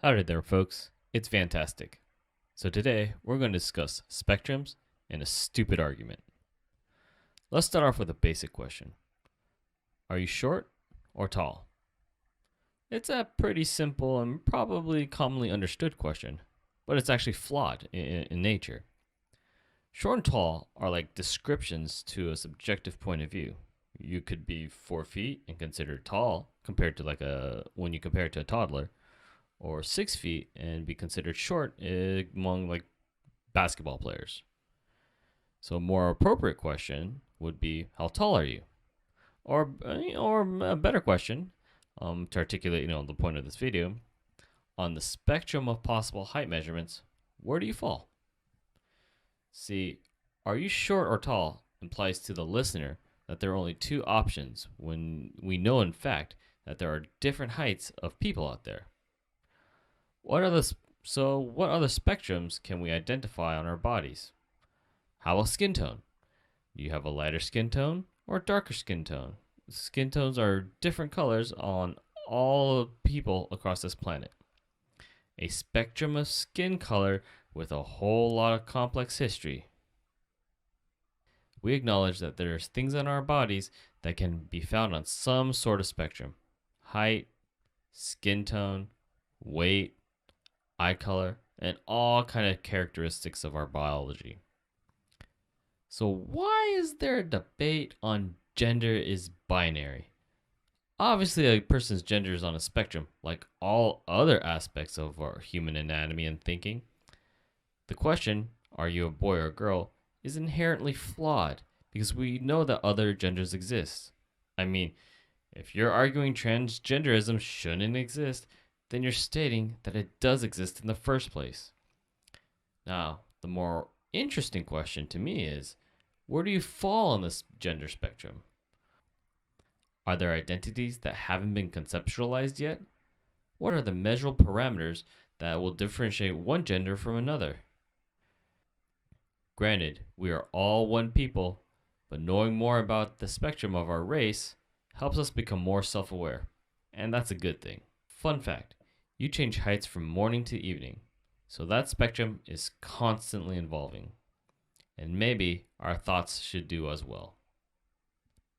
Howdy there, folks. It's fantastic. So today we're going to discuss spectrums and a stupid argument. Let's start off with a basic question. Are you short or tall? It's a pretty simple and probably commonly understood question, but it's actually flawed in nature. Short and tall are like descriptions to a subjective point of view. You could be 4 feet and considered tall compared to when you compare it to a toddler, or 6 feet and be considered short among like basketball players. So a more appropriate question would be, how tall are you? Or a better question, to articulate the point of this video, on the spectrum of possible height measurements, where do you fall? See, are you short or tall implies to the listener that there are only two options when we know in fact that there are different heights of people out there. What other spectrums can we identify on our bodies? How about skin tone? Do you have a lighter skin tone or darker skin tone? Skin tones are different colors on all people across this planet. A spectrum of skin color with a whole lot of complex history. We acknowledge that there's things on our bodies that can be found on some sort of spectrum. Height, skin tone, weight, eye color, and all kind of characteristics of our biology. So why is there a debate on gender is binary? Obviously, a person's gender is on a spectrum, like all other aspects of our human anatomy and thinking. The question, are you a boy or a girl, is inherently flawed because we know that other genders exist. I mean, if you're arguing transgenderism shouldn't exist, then you're stating that it does exist in the first place. Now, the more interesting question to me is, where do you fall on this gender spectrum? Are there identities that haven't been conceptualized yet? What are the measurable parameters that will differentiate one gender from another? Granted, we are all one people, but knowing more about the spectrum of our race helps us become more self-aware, and that's a good thing. Fun fact, you change heights from morning to evening, so that spectrum is constantly evolving. And maybe our thoughts should do as well.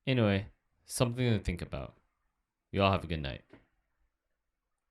Anyway, something to think about. You all have a good night.